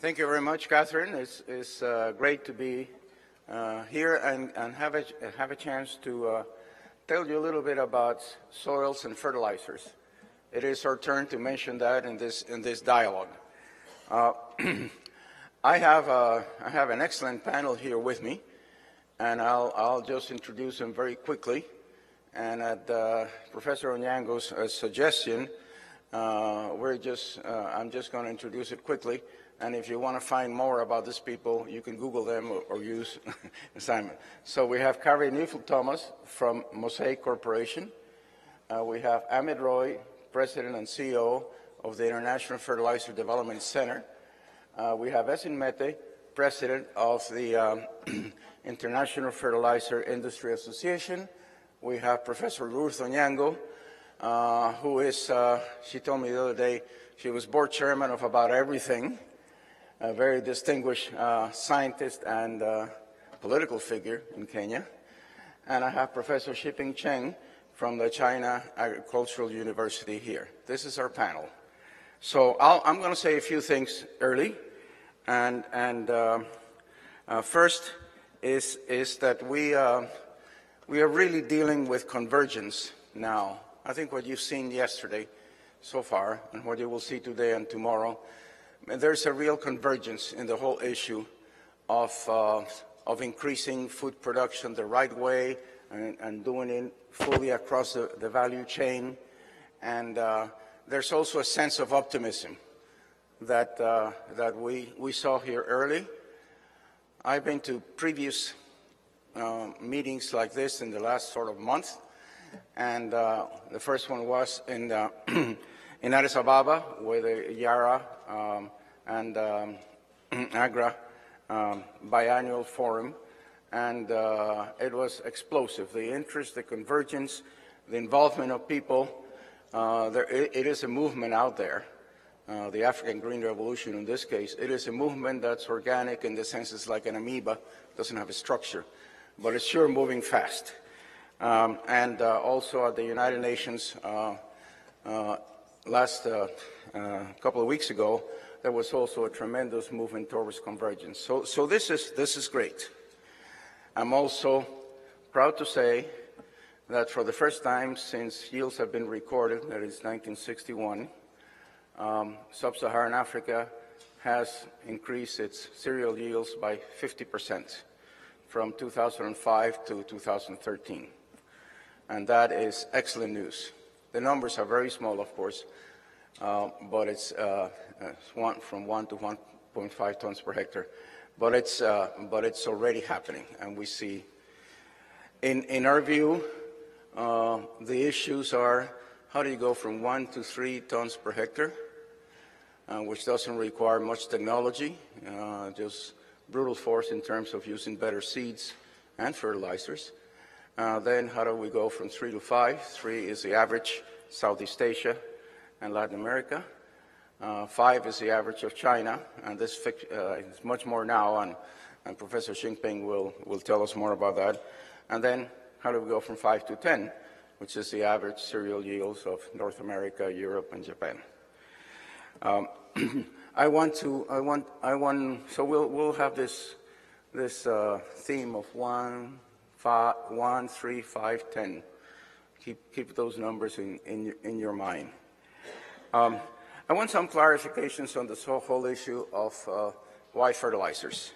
Thank you very much, Catherine. It's great to be here and have a chance to tell you a little bit about soils and fertilizers. It is our turn to mention that in this dialogue. I have an excellent panel here with me, and I'll just introduce them very quickly. And at Professor Oniang'o's suggestion, I'm just going to introduce it quickly. And if you want to find more about these people, you can Google them or use assignment. So we have Kari Niedfeldt-Thomas from Mosaic Corporation. We have Amit, President and CEO of the International Fertilizer Development Center. We have Xinping, President of the International Fertilizer Industry Association. We have Professor Ruth Oniang'o, who is, she told me the other day, she was board chairman of about everything. A very distinguished scientist and political figure in Kenya. And I have Professor Xinping Chen from the China Agricultural University here. This is our panel. So I'm going to say a few things early. And first is that we are really dealing with convergence now. I think what you've seen yesterday so far and what you will see today and tomorrow, there's a real convergence in the whole issue of increasing food production the right way and doing it fully across the value chain. And there's also a sense of optimism that we saw here early. I've been to previous meetings like this in the last sort of month, and the first one was in Addis Ababa with the Yara and Agra biannual forum, and it was explosive. The interest, the convergence, the involvement of people, it is a movement out there. The African Green Revolution in this case, it is a movement that's organic in the sense it's like an amoeba, doesn't have a structure, but it's sure moving fast. And also at the United Nations last couple of weeks ago, there was also a tremendous movement towards convergence. So this is great. I'm also proud to say that for the first time since yields have been recorded, that is 1961, Sub-Saharan Africa has increased its cereal yields by 50% from 2005 to 2013. And that is excellent news. The numbers are very small, of course, but it's from 1 to 1.5 tons per hectare. But it's already happening, and we see. In our view, the issues are how do you go from 1 to 3 tons per hectare, which doesn't require much technology, just brutal force in terms of using better seeds and fertilizers. Then how do we go from 3 to 5? 3 is the average Southeast Asia and Latin America. 5 is the average of China, and this is much more now, and Professor Xinping will tell us more about that. And then how do we go from 5 to 10, which is the average cereal yields of North America, Europe, and Japan. So we'll have this theme of 1, 3, 5, 10. Keep those numbers in your mind. I want some clarifications on this whole issue of why fertilizers.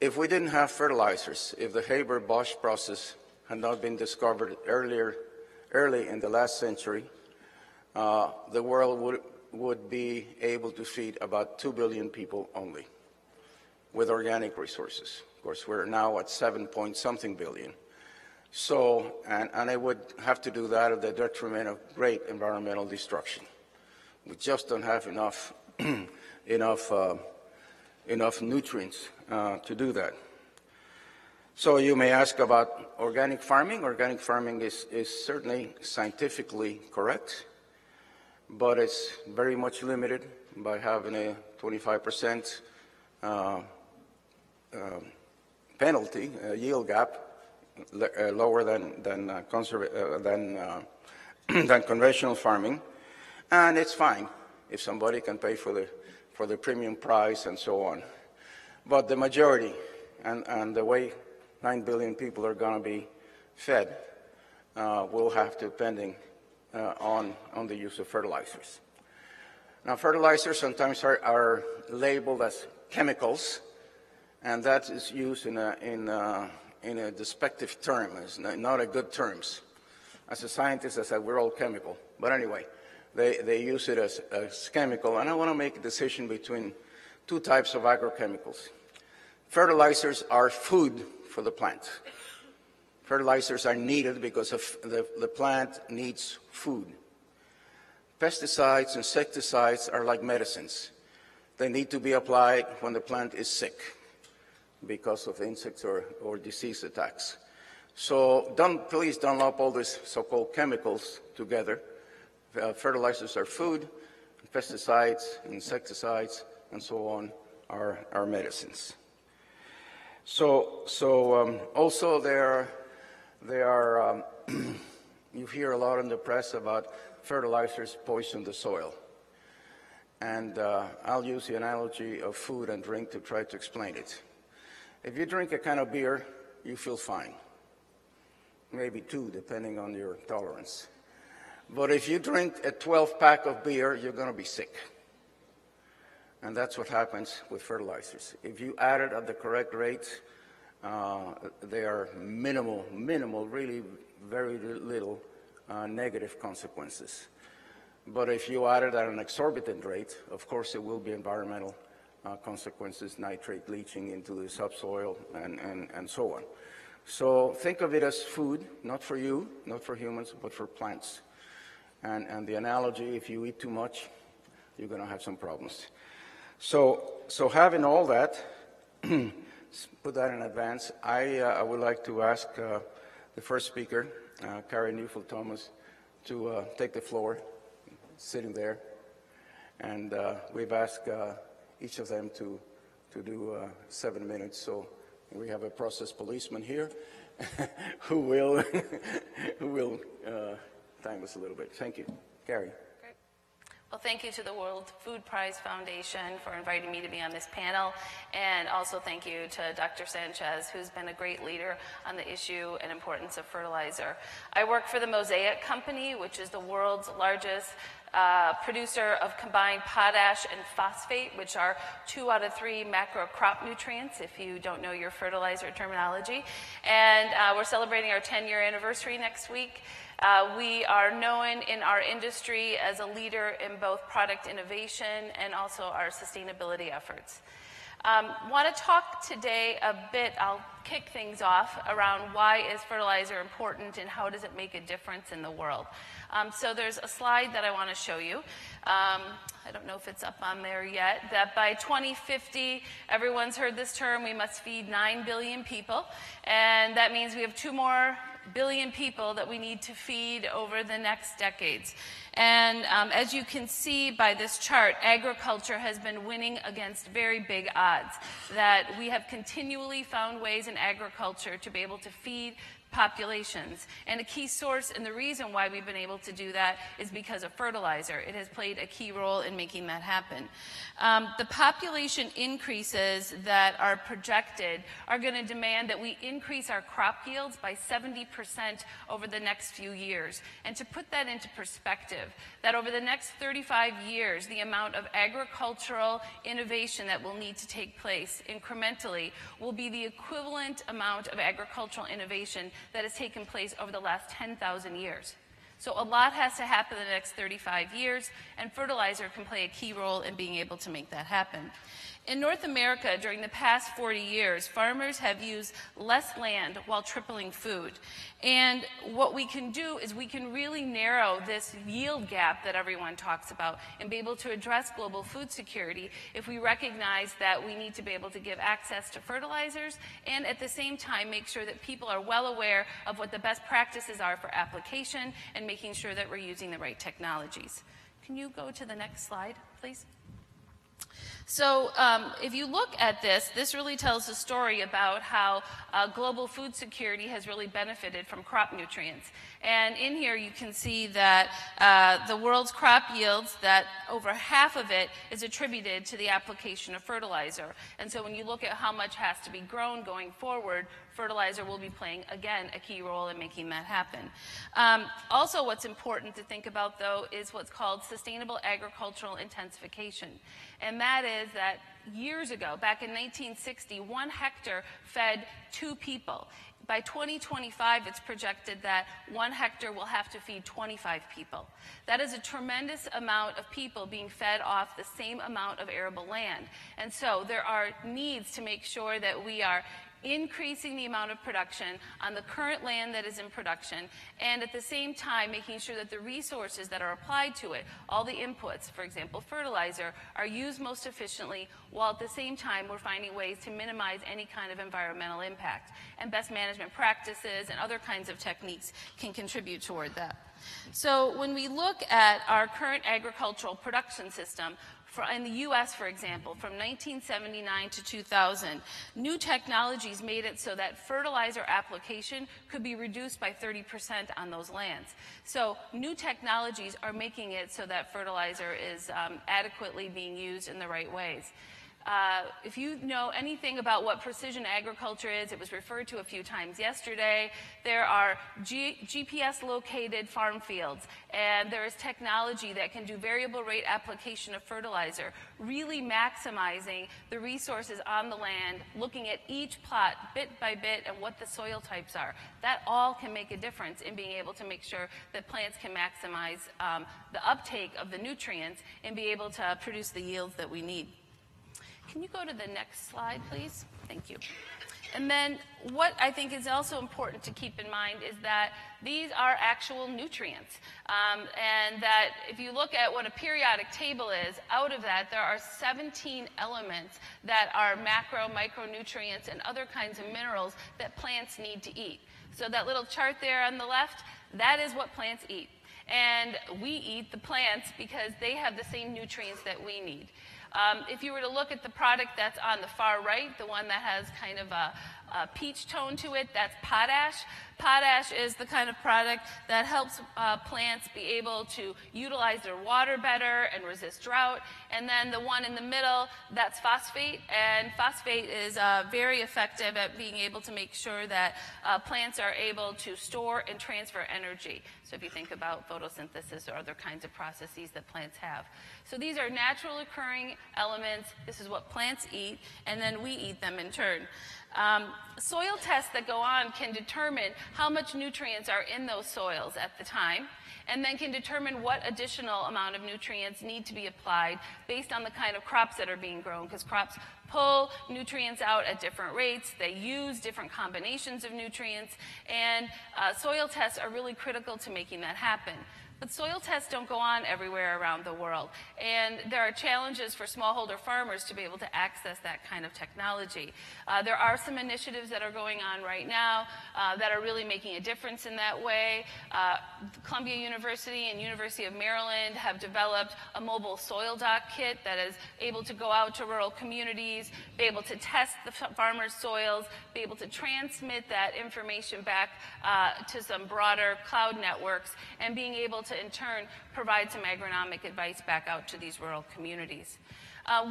If we didn't have fertilizers, if the Haber-Bosch process had not been discovered early in the last century, the world would be able to feed about 2 billion people only with organic resources. Of course, we're now at 7-point-something billion. So, and I would have to do that at the detriment of great environmental destruction. We just don't have enough nutrients to do that. So you may ask about organic farming. Organic farming is certainly scientifically correct, but it's very much limited by having a 25% penalty, yield gap, lower than conventional farming, and it's fine. if somebody can pay for the premium price and so on. But the majority, and the way 9 billion people are going to be fed, will have to depending on the use of fertilizers. Now, fertilizers sometimes are labeled as chemicals, and that is used in a despective term. It's not a good terms. As a scientist, I said we're all chemical. But anyway, they use it as chemical, and I want to make a decision between two types of agrochemicals. Fertilizers are food for the plant. Fertilizers are needed because the plant needs food. Pesticides, insecticides are like medicines. They need to be applied when the plant is sick because of insects or disease attacks. So please don't lump all these so-called chemicals together. Fertilizers are food, pesticides, insecticides, and so on are medicines. So also there are you hear a lot in the press about fertilizers poison the soil. And I'll use the analogy of food and drink to try to explain it. If you drink a can of beer, you feel fine. Maybe two, depending on your tolerance. But if you drink a 12-pack of beer, you're going to be sick. And that's what happens with fertilizers. If you add it at the correct rate, they are minimal, really very little negative consequences. But if you add it at an exorbitant rate, of course, it will be environmental consequences, nitrate leaching into the subsoil, and so on. So think of it as food, not for you, not for humans, but for plants. And the analogy, if you eat too much, you're going to have some problems. So having all that, put that in advance, I would like to ask the first speaker, Kari Niedfeldt-Thomas, to take the floor, sitting there. And we've asked each of them to do 7 minutes. So we have a process policeman here who will time us a little bit. Thank you. Kari. Great. Well, thank you to the World Food Prize Foundation for inviting me to be on this panel. And also thank you to Dr. Sanchez, who's been a great leader on the issue and importance of fertilizer. I work for the Mosaic Company, which is the world's largest producer of combined potash and phosphate, which are 2 out of 3 macro crop nutrients, if you don't know your fertilizer terminology. And we're celebrating our 10-year anniversary next week. We are known in our industry as a leader in both product innovation and also our sustainability efforts. Want to talk today a bit, I'll kick things off around why is fertilizer important and how does it make a difference in the world. So there's a slide that I want to show you. I don't know if it's up on there yet, that by 2050, everyone's heard this term, we must feed 9 billion people. And that means we have 2 more billion people that we need to feed over the next decades. And as you can see by this chart, agriculture has been winning against very big odds, that we have continually found ways in agriculture to be able to feed populations. And a key source and the reason why we've been able to do that is because of fertilizer. It has played a key role in making that happen. The population increases that are projected are going to demand that we increase our crop yields by 70% over the next few years. And to put that into perspective, that over the next 35 years, the amount of agricultural innovation that will need to take place incrementally will be the equivalent amount of agricultural innovation that has taken place over the last 10,000 years. So a lot has to happen in the next 35 years, and fertilizer can play a key role in being able to make that happen. In North America, during the past 40 years, farmers have used less land while tripling food. And what we can do is we can really narrow this yield gap that everyone talks about and be able to address global food security if we recognize that we need to be able to give access to fertilizers and at the same time make sure that people are well aware of what the best practices are for application and making sure that we're using the right technologies. Can you go to the next slide, please? So if you look at this, this really tells a story about how global food security has really benefited from crop nutrients. And in here you can see that the world's crop yields, that over half of it is attributed to the application of fertilizer. And so when you look at how much has to be grown going forward, fertilizer will be playing, again, a key role in making that happen. Also, what's important to think about, though, is what's called sustainable agricultural intensification. And that is that years ago, back in 1960, 1 hectare fed 2 people. By 2025, it's projected that 1 hectare will have to feed 25 people. That is a tremendous amount of people being fed off the same amount of arable land. And so there are needs to make sure that we are increasing the amount of production on the current land that is in production, and at the same time making sure that the resources that are applied to it, all the inputs, for example, fertilizer, are used most efficiently, while at the same time we're finding ways to minimize any kind of environmental impact. And best management practices and other kinds of techniques can contribute toward that. So when we look at our current agricultural production system, in the U.S., for example, from 1979 to 2000, new technologies made it so that fertilizer application could be reduced by 30% on those lands. So new technologies are making it so that fertilizer is adequately being used in the right ways. If you know anything about what precision agriculture is, it was referred to a few times yesterday. There are GPS-located farm fields, and there is technology that can do variable rate application of fertilizer, really maximizing the resources on the land, looking at each plot bit by bit and what the soil types are. That all can make a difference in being able to make sure that plants can maximize the uptake of the nutrients and be able to produce the yields that we need. Can you go to the next slide, please? Thank you. And then what I think is also important to keep in mind is that these are actual nutrients. And that if you look at what a periodic table is, out of that there are 17 elements that are macro, micronutrients, and other kinds of minerals that plants need to eat. So that little chart there on the left, that is what plants eat. And we eat the plants because they have the same nutrients that we need. If you were to look at the product that's on the far right, the one that has kind of a peach tone to it, that's potash. Potash is the kind of product that helps plants be able to utilize their water better and resist drought. And then the one in the middle, that's phosphate. And phosphate is very effective at being able to make sure that plants are able to store and transfer energy. So if you think about photosynthesis or other kinds of processes that plants have. So these are natural occurring elements. This is what plants eat, and then we eat them in turn. Soil tests that go on can determine how much nutrients are in those soils at the time, and then can determine what additional amount of nutrients need to be applied based on the kind of crops that are being grown, because crops pull nutrients out at different rates, they use different combinations of nutrients, and soil tests are really critical to making that happen. But soil tests don't go on everywhere around the world, and there are challenges for smallholder farmers to be able to access that kind of technology. There are some initiatives that are going on right now that are really making a difference in that way. Columbia University and University of Maryland have developed a mobile soil dock kit that is able to go out to rural communities, be able to test the farmers' soils, be able to transmit that information back to some broader cloud networks, and being able to in turn provide some agronomic advice back out to these rural communities.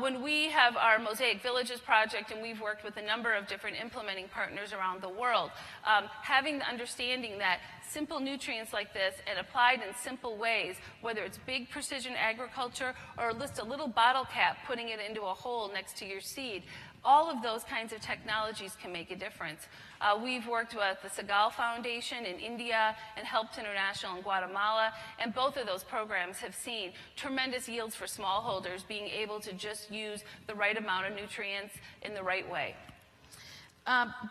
When we have our Mosaic Villages project, and we've worked with a number of different implementing partners around the world, having the understanding that simple nutrients like this and applied in simple ways, whether it's big precision agriculture or just a little bottle cap putting it into a hole next to your seed, all of those kinds of technologies can make a difference. We've worked with the Segal Foundation in India and Helped International in Guatemala, and both of those programs have seen tremendous yields for smallholders being able to just use the right amount of nutrients in the right way.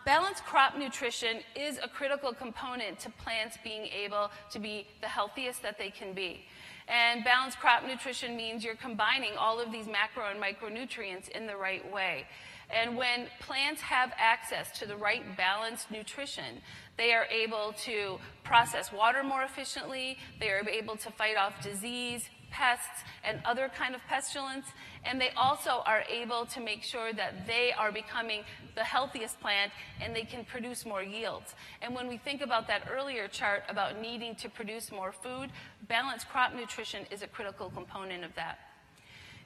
Balanced crop nutrition is a critical component to plants being able to be the healthiest that they can be. And balanced crop nutrition means you're combining all of these macro and micronutrients in the right way. And when plants have access to the right balanced nutrition, they are able to process water more efficiently, they are able to fight off disease, pests and other kind of pestilence, and they also are able to make sure that they are becoming the healthiest plant and they can produce more yields. And when we think about that earlier chart about needing to produce more food, balanced crop nutrition is a critical component of that.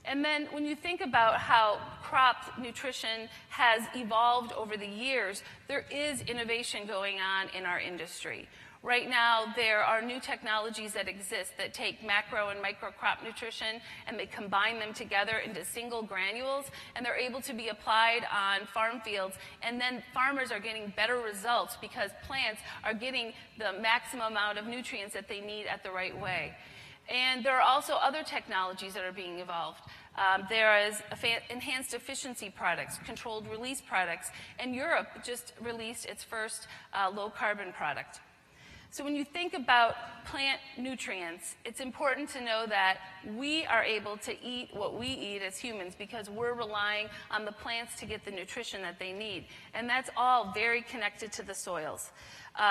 And then when you think about how crop nutrition has evolved over the years, there is innovation going on in our industry. Right now, there are new technologies that exist that take macro and micro crop nutrition and they combine them together into single granules, and they're able to be applied on farm fields, and then farmers are getting better results because plants are getting the maximum amount of nutrients that they need at the right way. And there are also other technologies that are being evolved. There is enhanced efficiency products, controlled release products, and Europe just released its first low-carbon product. So when you think about plant nutrients, it's important to know that we are able to eat what we eat as humans because we're relying on the plants to get the nutrition that they need. And that's all very connected to the soils.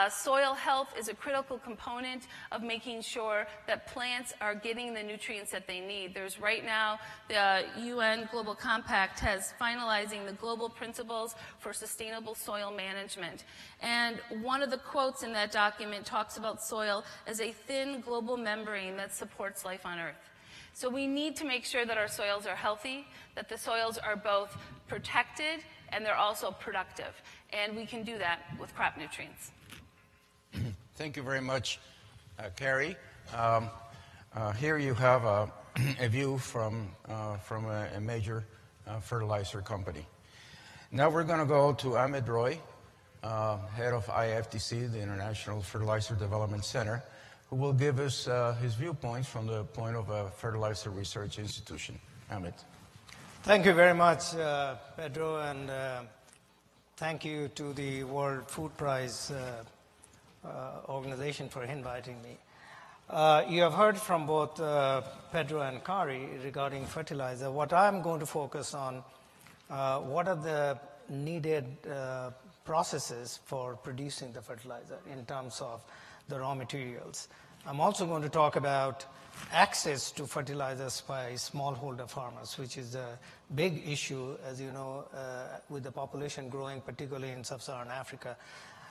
Soil health is a critical component of making sure that plants are getting the nutrients that they need. There's right now, the UN Global Compact has finalizing the global principles for sustainable soil management. And one of the quotes in that document talks about soil as a thin global membrane that supports life on Earth. So we need to make sure that our soils are healthy, that the soils are both protected and they're also productive. And we can do that with crop nutrients. Thank you very much, Kari. Here you have a view from a major fertilizer company. Now we're going to go to Amit Roy, head of IFDC, the International Fertilizer Development Center, who will give us his viewpoints from the point of a fertilizer research institution. Amit. Thank you very much, Pedro, and thank you to the World Food Prize organization for inviting me. You have heard from both Pedro and Kari regarding fertilizer. What I'm going to focus on, what are the needed processes for producing the fertilizer in terms of the raw materials. I'm also going to talk about access to fertilizers by smallholder farmers, which is a big issue, as you know, with the population growing, particularly in sub-Saharan Africa.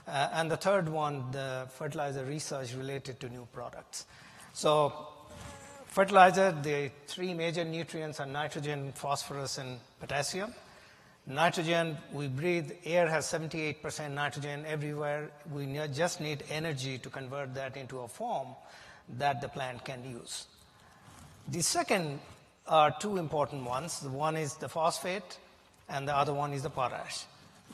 And the third one, the fertilizer research related to new products. So fertilizer, the three major nutrients are nitrogen, phosphorus, and potassium. Nitrogen, we breathe, air has 78% nitrogen everywhere. We just need energy to convert that into a form that the plant can use. The second are two important ones. The one is the phosphate, and the other one is the potash.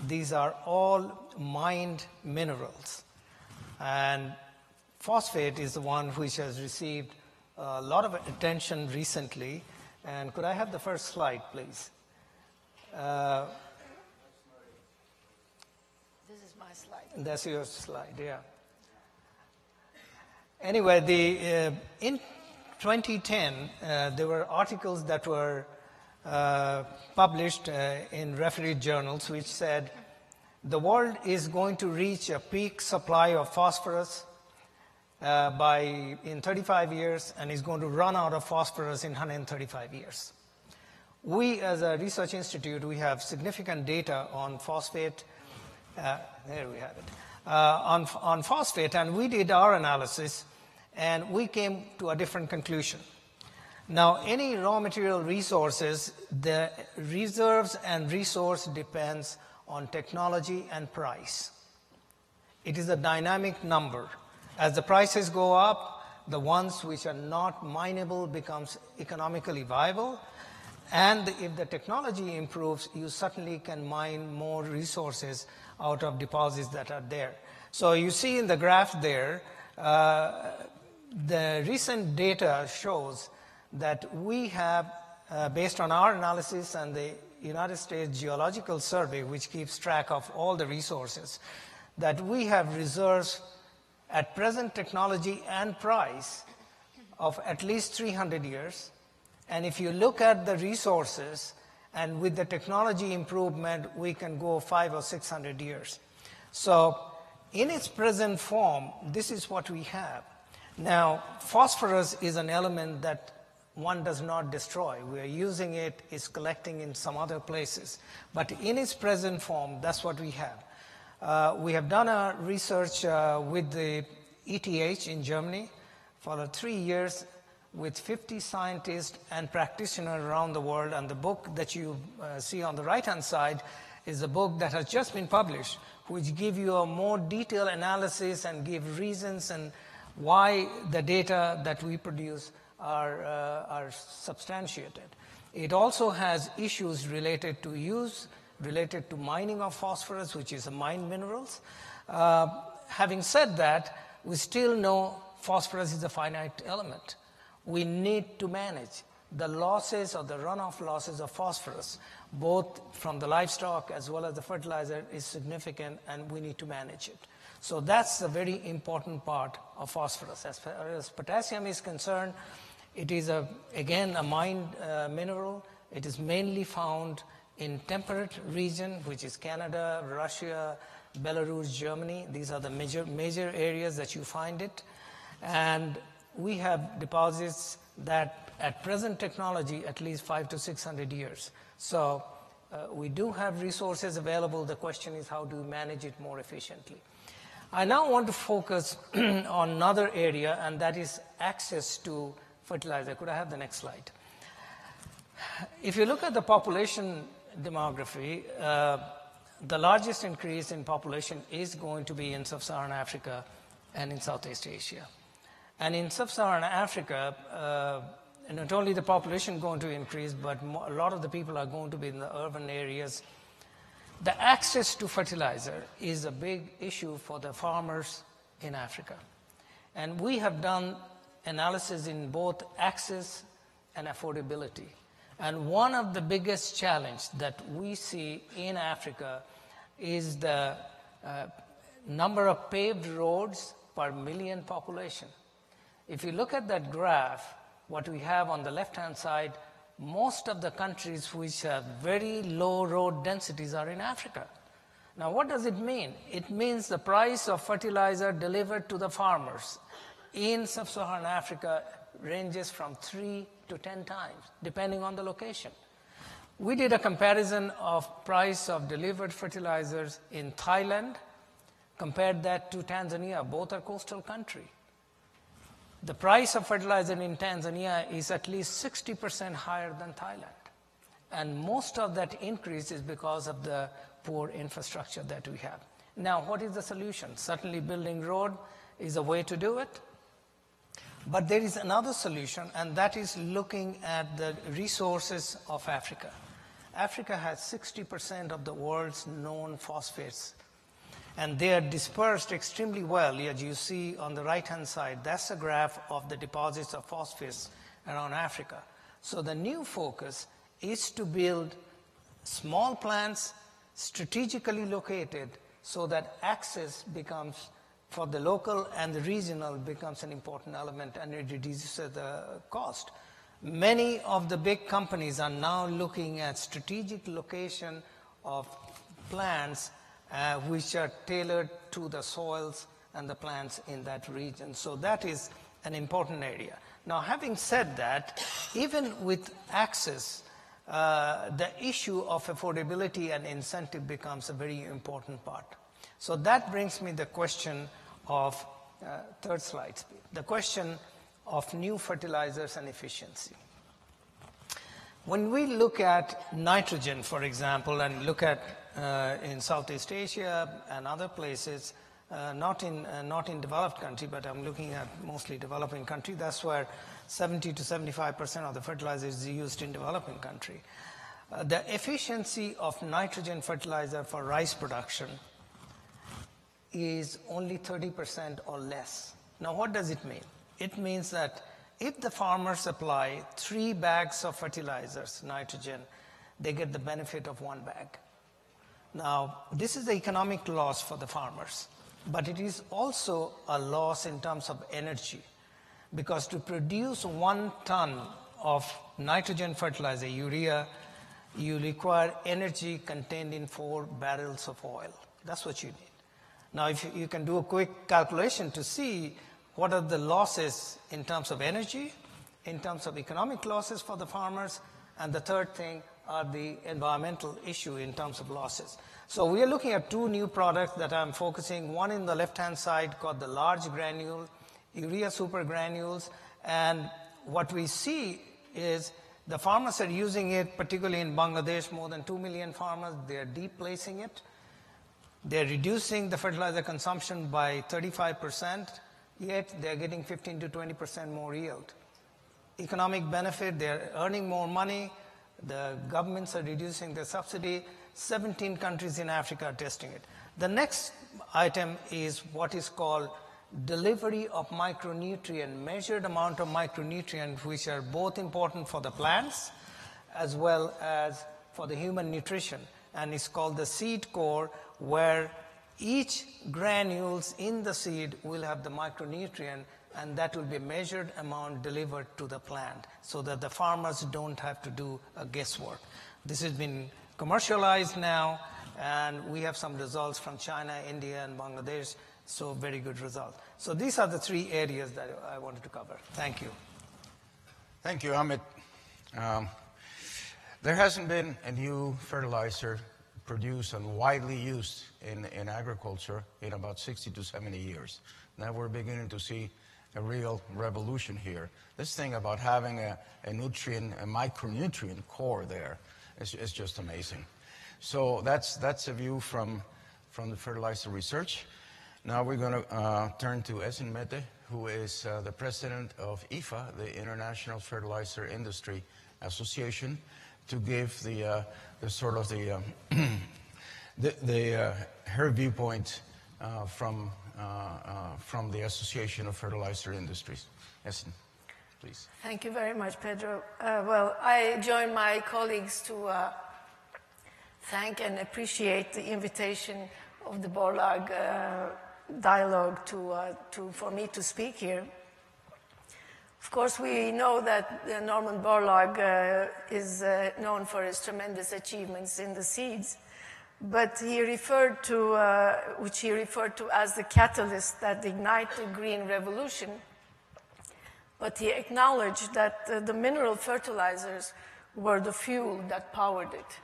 These are all mined minerals. And phosphate is the one which has received a lot of attention recently. And could I have the first slide, please? This is my slide. That's your slide, yeah. Anyway, in 2010, there were articles that were published in refereed journals which said the world is going to reach a peak supply of phosphorus in 35 years and is going to run out of phosphorus in 135 years. We, as a research institute, we have significant data on phosphate. There we have it. On phosphate, and we did our analysis, and we came to a different conclusion. Now, any raw material resources, the reserves and resource depends on technology and price. It is a dynamic number. As the prices go up, the ones which are not mineable becomes economically viable. And if the technology improves, you certainly can mine more resources out of deposits that are there. So you see in the graph there, the recent data shows that we have, based on our analysis and the United States Geological Survey, which keeps track of all the resources, that we have reserves at present technology and price of at least 300 years. And if you look at the resources, and with the technology improvement, we can go 500 or 600 years. So in its present form, this is what we have. Now, phosphorus is an element that one does not destroy. We are using it, it's collecting in some other places. But in its present form, that's what we have. We have done a research with the ETH in Germany for 3 years with 50 scientists and practitioners around the world. And the book that you see on the right-hand side is a book that has just been published, which give you a more detailed analysis and give reasons and why the data that we produce are substantiated. It also has issues related to use, related to mining of phosphorus, which is a mined minerals. Having said that, we still know phosphorus is a finite element. We need to manage the losses or the runoff losses of phosphorus, both from the livestock as well as the fertilizer, is significant, and we need to manage it. So that's a very important part of phosphorus. As far as potassium is concerned, it is, again, a mined mineral. It is mainly found in temperate region, which is Canada, Russia, Belarus, Germany. These are the major areas that you find it. And we have deposits that, at present technology, at least 500 to 600 years. So we do have resources available. The question is, how do we manage it more efficiently? I now want to focus on another area, and that is access to fertilizer. Could I have the next slide? If you look at the population demography, the largest increase in population is going to be in sub-Saharan Africa and in Southeast Asia. And in sub-Saharan Africa, not only the population going to increase, but a lot of the people are going to be in the urban areas. The access to fertilizer is a big issue for the farmers in Africa. And we have done analysis in both access and affordability. And one of the biggest challenges that we see in Africa is the number of paved roads per million population. If you look at that graph, what we have on the left-hand side, most of the countries which have very low road densities are in Africa. Now, what does it mean? It means the price of fertilizer delivered to the farmers in sub-Saharan Africa ranges from 3 to 10 times, depending on the location. We did a comparison of price of delivered fertilizers in Thailand, compared that to Tanzania. Both are coastal country. The price of fertilizer in Tanzania is at least 60% higher than Thailand. And most of that increase is because of the poor infrastructure that we have. Now, what is the solution? Certainly building road is a way to do it. But there is another solution, and that is looking at the resources of Africa. Africa has 60% of the world's known phosphates, and they are dispersed extremely well. As you see on the right-hand side, that's a graph of the deposits of phosphates around Africa. So the new focus is to build small plants strategically located so that access becomes, for the local and the regional, becomes an important element, and it reduces the cost. Many of the big companies are now looking at strategic location of plants which are tailored to the soils and the plants in that region. So that is an important area. Now, having said that, even with access, the issue of affordability and incentive becomes a very important part. So that brings me the question of, third slide, the question of new fertilizers and efficiency. When we look at nitrogen, for example, and look at in Southeast Asia and other places, not in developed country, but I'm looking at mostly developing country, that's where 70 to 75% of the fertilizer is used in developing country. The efficiency of nitrogen fertilizer for rice production is only 30% or less. Now, what does it mean? It means that if the farmers apply 3 bags of fertilizers, nitrogen, they get the benefit of 1 bag. Now, this is the economic loss for the farmers, but it is also a loss in terms of energy, because to produce 1 ton of nitrogen fertilizer, urea, you require energy contained in 4 barrels of oil. That's what you need. Now, if you can do a quick calculation to see what are the losses in terms of energy in terms of economic losses for the farmers, and the third thing are the environmental issue in terms of losses. So we are looking at two new products that I'm focusing, one in the left-hand side called the large granule, urea super granules, and what we see is the farmers are using it, particularly in Bangladesh, more than 2 million farmers, they're deplacing it. They're reducing the fertilizer consumption by 35%, yet they're getting 15 to 20% more yield. Economic benefit, they're earning more money, the governments are reducing their subsidy, 17 countries in Africa are testing it. The next item is what is called delivery of micronutrient, measured amount of micronutrient, which are both important for the plants as well as for the human nutrition. And it's called the seed core, where each granules in the seed will have the micronutrient, and that will be a measured amount delivered to the plant so that the farmers don't have to do guesswork. This has been commercialized now, and we have some results from China, India, and Bangladesh, so very good result. So these are the three areas that I wanted to cover. Thank you. Thank you, Amit. There hasn't been a new fertilizer produced and widely used in agriculture in about 60 to 70 years. Now we're beginning to see a real revolution here. This thing about having a micronutrient core there is just amazing. So that's a view from the fertilizer research. Now we're going to turn to Esin Mete, who is the president of IFA, the International Fertilizer Industry Association, to give her viewpoint from the Association of Fertilizer Industries. Esin, please. Thank you very much, Pedro. Well, I join my colleagues to thank and appreciate the invitation of the Borlaug dialogue for me to speak here. Of course, we know that Norman Borlaug is known for his tremendous achievements in the seeds, but he referred to, which he referred to as the catalyst that ignited the green revolution. But he acknowledged that the mineral fertilizers were the fuel that powered it.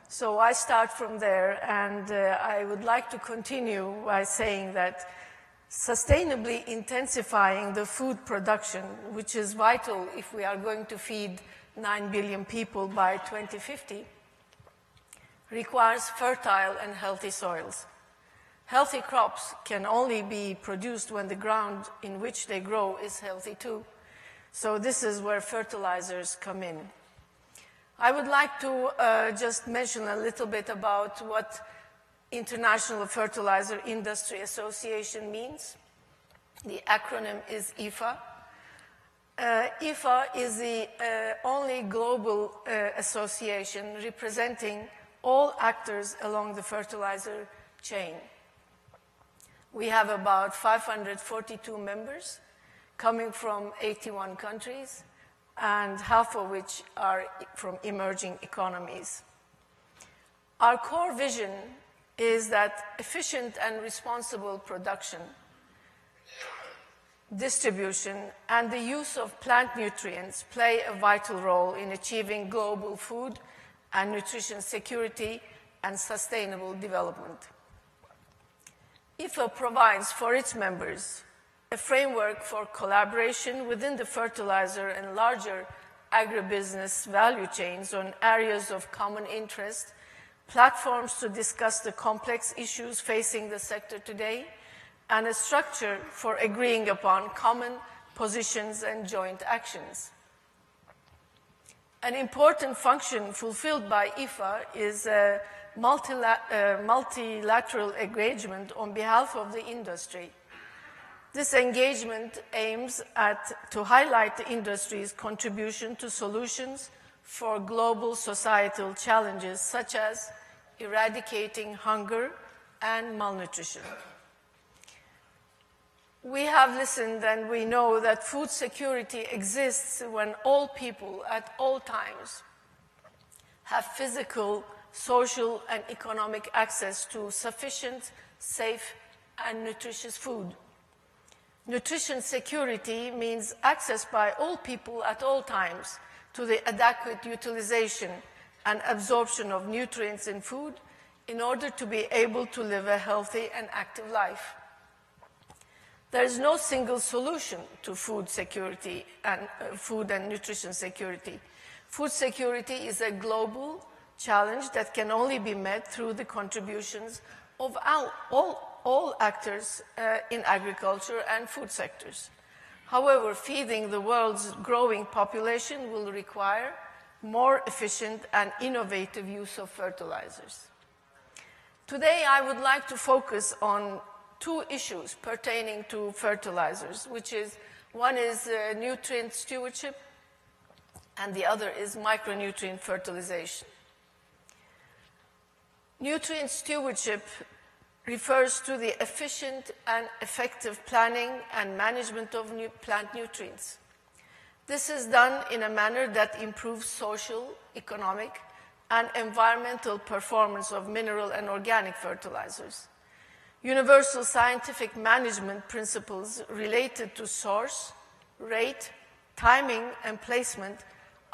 So I start from there, and I would like to continue by saying that sustainably intensifying the food production, which is vital if we are going to feed 9 billion people by 2050, requires fertile and healthy soils. Healthy crops can only be produced when the ground in which they grow is healthy too. So this is where fertilizers come in. I would like to just mention a little bit about what International Fertilizer Industry Association means. The acronym is IFA. IFA is the only global association representing all actors along the fertilizer chain. We have about 542 members coming from 81 countries, and half of which are from emerging economies. Our core vision is that efficient and responsible production, distribution, and the use of plant nutrients play a vital role in achieving global food and nutrition security and sustainable development. IFA provides for its members a framework for collaboration within the fertilizer and larger agribusiness value chains on areas of common interest, platforms to discuss the complex issues facing the sector today, and a structure for agreeing upon common positions and joint actions. An important function fulfilled by IFA is a multilateral engagement on behalf of the industry. This engagement aims to highlight the industry's contribution to solutions for global societal challenges such as eradicating hunger and malnutrition. We have listened and we know that food security exists when all people at all times have physical, social, and economic access to sufficient, safe, and nutritious food. Nutrition security means access by all people at all times to the adequate utilization and absorption of nutrients in food in order to be able to live a healthy and active life. There is no single solution to food security and food and nutrition security. Food security is a global challenge that can only be met through the contributions of all actors in agriculture and food sectors. However, feeding the world's growing population will require more efficient and innovative use of fertilizers. Today, I would like to focus on two issues pertaining to fertilizers, which is, one is nutrient stewardship, and the other is micronutrient fertilization. Nutrient stewardship refers to the efficient and effective planning and management of plant nutrients. This is done in a manner that improves social, economic, and environmental performance of mineral and organic fertilizers. Universal scientific management principles related to source, rate, timing, and placement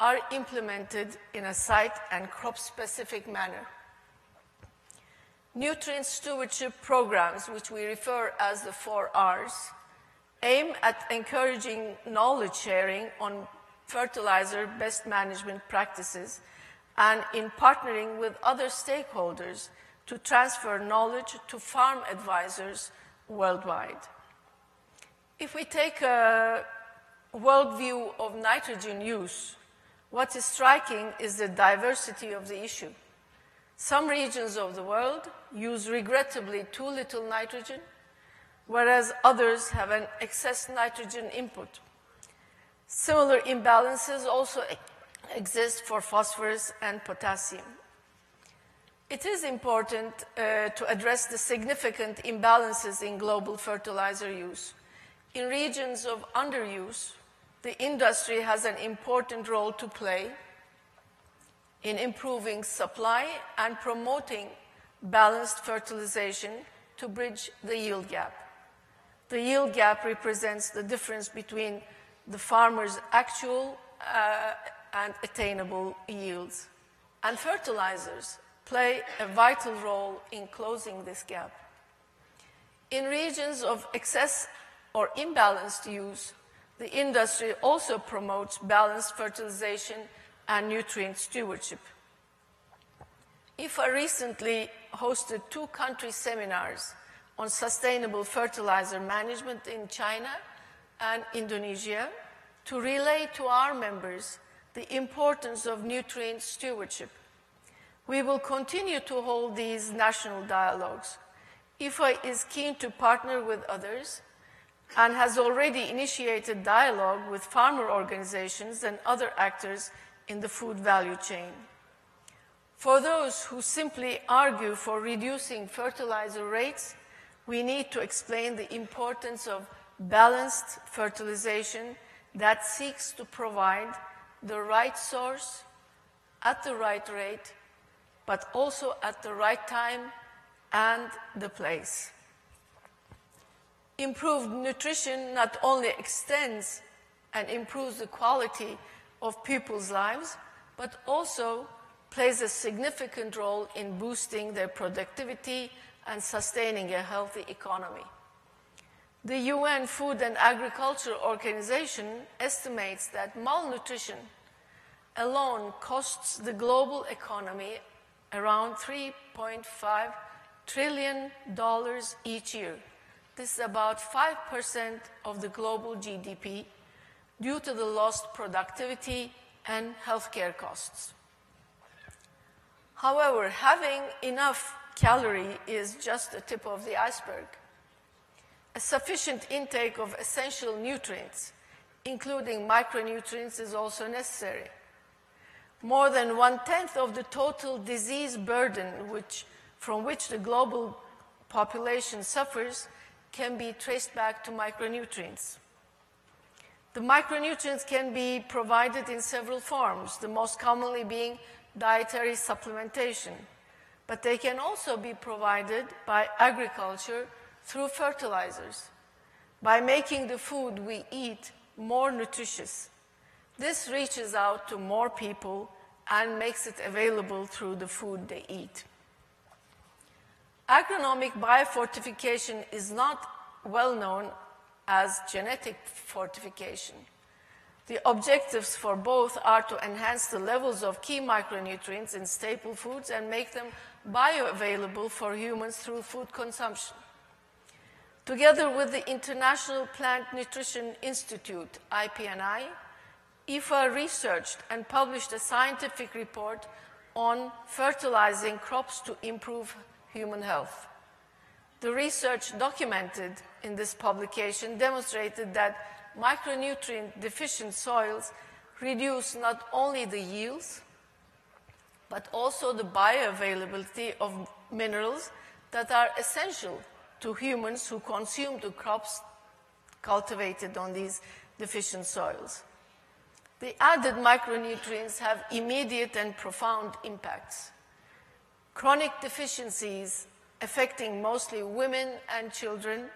are implemented in a site and crop-specific manner. Nutrient stewardship programs, which we refer as the 4 Rs, aim at encouraging knowledge sharing on fertilizer best management practices and in partnering with other stakeholders to transfer knowledge to farm advisors worldwide. If we take a worldview of nitrogen use, what is striking is the diversity of the issue. Some regions of the world use regrettably too little nitrogen, whereas others have an excess nitrogen input. Similar imbalances also exist for phosphorus and potassium. It is important to address the significant imbalances in global fertilizer use. In regions of underuse, the industry has an important role to play in improving supply and promoting balanced fertilization to bridge the yield gap. The yield gap represents the difference between the farmer's actual and attainable yields. And fertilizers play a vital role in closing this gap. In regions of excess or imbalanced use, the industry also promotes balanced fertilization and nutrient stewardship. IFA recently hosted 2 country seminars on sustainable fertilizer management in China and Indonesia to relay to our members the importance of nutrient stewardship. We will continue to hold these national dialogues. IFA is keen to partner with others and has already initiated dialogue with farmer organizations and other actors in the food value chain. For those who simply argue for reducing fertilizer rates, we need to explain the importance of balanced fertilization that seeks to provide the right source at the right rate, but also at the right time and the place. Improved nutrition not only extends and improves the quality of people's lives, but also plays a significant role in boosting their productivity and sustaining a healthy economy. The UN Food and Agriculture Organization estimates that malnutrition alone costs the global economy around $3.5 trillion each year. This is about 5% of the global GDP due to the lost productivity and healthcare costs. However, having enough calorie is just the tip of the iceberg. A sufficient intake of essential nutrients, including micronutrients, is also necessary. More than 1/10 of the total disease burden from which the global population suffers can be traced back to micronutrients. The micronutrients can be provided in several forms, the most commonly being dietary supplementation, but they can also be provided by agriculture through fertilizers. by making the food we eat more nutritious. This reaches out to more people and makes it available through the food they eat. Agronomic biofortification is not well known as genetic fortification. The objectives for both are to enhance the levels of key micronutrients in staple foods and make them bioavailable for humans through food consumption. Together with the International Plant Nutrition Institute, IPNI, IFA researched and published a scientific report on fertilizing crops to improve human health. The research documented in this publication demonstrated that micronutrient deficient soils reduce not only the yields, but also the bioavailability of minerals that are essential to humans who consume the crops cultivated on these deficient soils. The added micronutrients have immediate and profound impacts. Chronic deficiencies affecting mostly women and children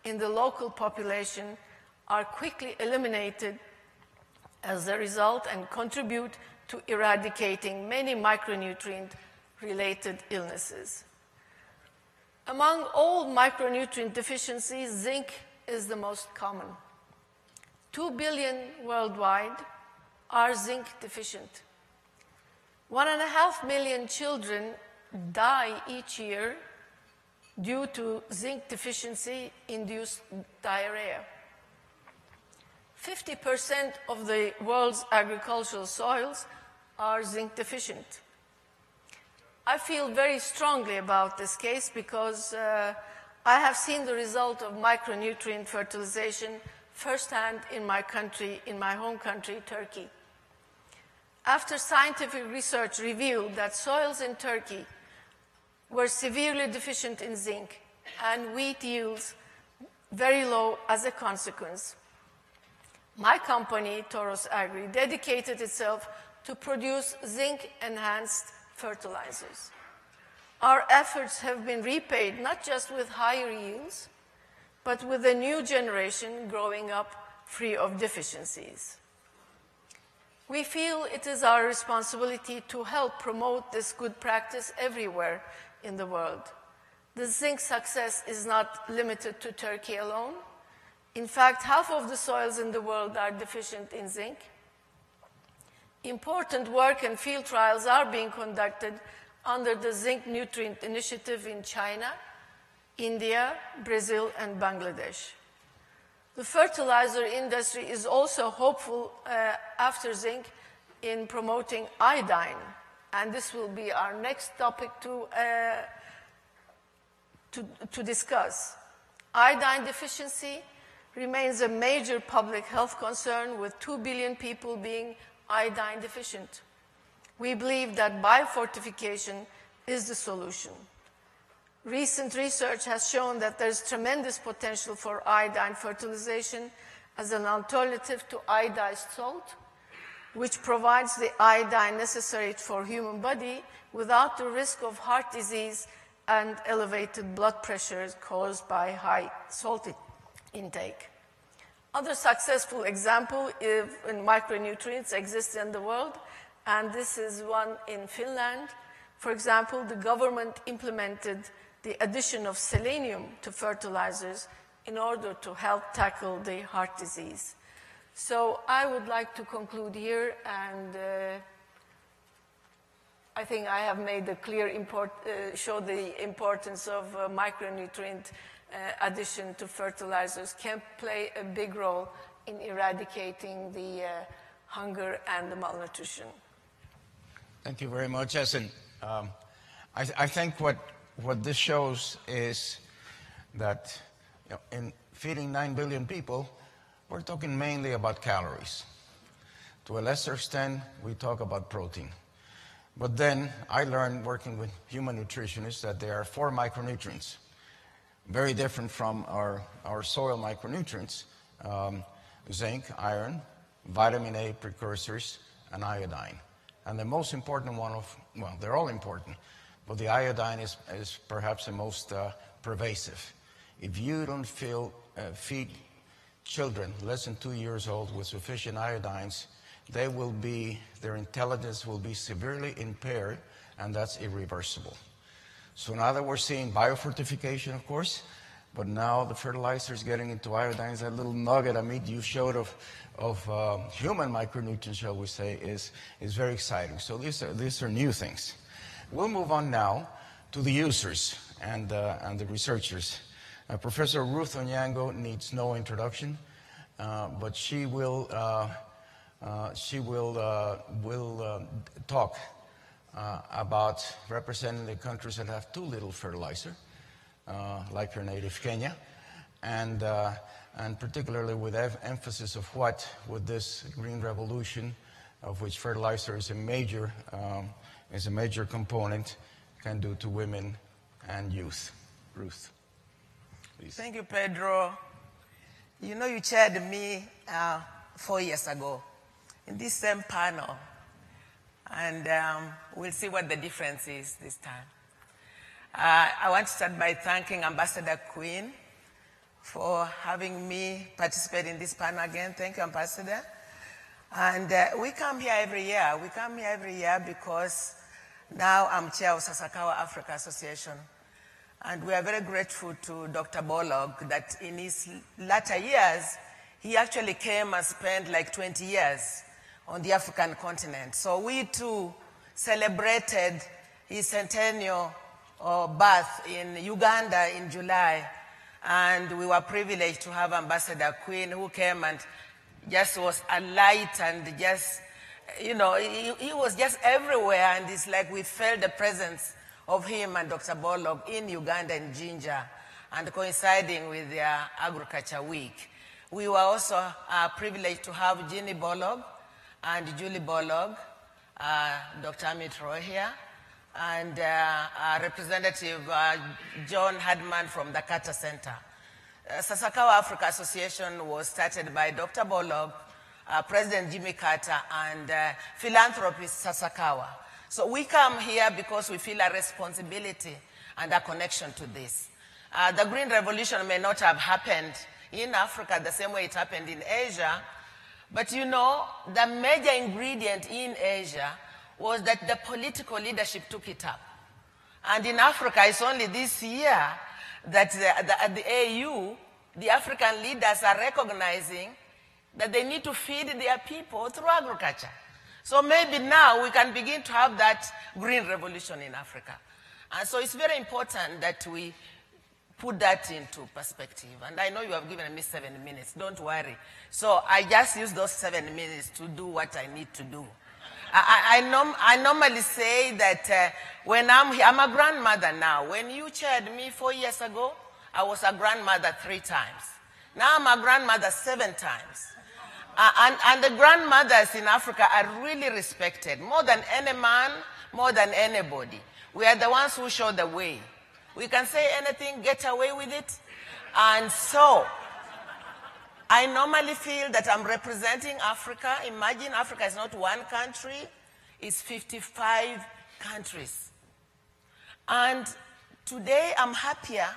in the local population are quickly eliminated as a result and contribute to eradicating many micronutrient-related illnesses. Among all micronutrient deficiencies, zinc is the most common. 2 billion worldwide are zinc deficient. 1.5 million children die each year due to zinc deficiency-induced diarrhea. 50% of the world's agricultural soils are zinc deficient. I feel very strongly about this case because I have seen the result of micronutrient fertilization firsthand in my country, in my home country, Turkey. After scientific research revealed that soils in Turkey were severely deficient in zinc and wheat yields very low as a consequence, my company, Toros Agri, dedicated itself to produce zinc-enhanced fertilizers. Our efforts have been repaid not just with higher yields, but with a new generation growing up free of deficiencies. We feel it is our responsibility to help promote this good practice everywhere in the world. The zinc success is not limited to Turkey alone. In fact, half of the soils in the world are deficient in zinc. Important work and field trials are being conducted under the Zinc Nutrient Initiative in China, India, Brazil, and Bangladesh. The fertilizer industry is also hopeful after zinc in promoting iodine, and this will be our next topic to discuss. Iodine deficiency remains a major public health concern, with 2 billion people being iodine deficient. We believe that biofortification is the solution. Recent research has shown that there is tremendous potential for iodine fertilization as an alternative to iodized salt, which provides the iodine necessary for human body without the risk of heart disease and elevated blood pressure caused by high salt intake. Other successful examples in micronutrients exist in the world, and this is one in Finland. For example, the government implemented the addition of selenium to fertilizers in order to help tackle the heart disease. So I would like to conclude here, and I think I have made a clear show the importance of micronutrient addition to fertilizers can play a big role in eradicating the hunger and the malnutrition. Thank you very much, Essen. I think what this shows is that in feeding 9 billion people, we're talking mainly about calories. To a lesser extent, we talk about protein. But then I learned working with human nutritionists that there are 4 micronutrients, very different from our soil micronutrients: zinc, iron, vitamin A precursors, and iodine. And the most important one well, they're all important, but the iodine is perhaps the most pervasive. If you don't feel feed children less than 2 years old with sufficient iodines, their intelligence will be severely impaired, and that's irreversible. So now that we're seeing biofortification, of course, but now the fertilizer is getting into iodines. That little nugget, Amit, you showed of human micronutrients, shall we say, is very exciting. So these are new things. We'll move on now to the users and the researchers. Professor Ruth Oniang'o needs no introduction, but she will talk about representing the countries that have too little fertilizer, like her native Kenya, and particularly with emphasis of what would this green revolution, of which fertilizer is a major component, can do to women and youth. Ruth, please. Thank you, Pedro. You know, you chaired me 4 years ago in this same panel, and we'll see what the difference is this time. I want to start by thanking Ambassador Queen for having me participate in this panel again. Thank you, Ambassador. And we come here every year. We come here every year because now I'm chair of Sasakawa Africa Association. And we are very grateful to Dr. Borlaug that in his latter years, he actually came and spent like 20 years on the African continent. So we too celebrated his centennial birth in Uganda in July. And we were privileged to have Ambassador Queen, who came and just was a light and just, you know, he was just everywhere. And it's like we felt the presence of him and Dr. Borlaug in Uganda and Jinja, and coinciding with their Agriculture Week. We were also privileged to have Jeannie Borlaug and Julie Borlaug, Dr. Amit here, and Representative John Hadman from the Carter Center. Sasakawa Africa Association was started by Dr. Borlaug, President Jimmy Carter, and philanthropist Sasakawa. So we come here because we feel a responsibility and a connection to this. The Green Revolution may not have happened in Africa the same way it happened in Asia, but you know, the major ingredient in Asia was that the political leadership took it up. And in Africa, it's only this year that at the AU, the African leaders are recognizing that they need to feed their people through agriculture. So maybe now we can begin to have that green revolution in Africa. And so it's very important that we put that into perspective. And I know you have given me 7 minutes, don't worry. So I just use those 7 minutes to do what I need to do. I normally say that when I'm here, I'm a grandmother now. When you chaired me 4 years ago, I was a grandmother 3 times. Now I'm a grandmother 7 times. And the grandmothers in Africa are really respected, more than any man, more than anybody. We are the ones who show the way. We can say anything, get away with it. And so, I normally feel that I'm representing Africa. Imagine Africa is not one country, it's 55 countries. And today I'm happier.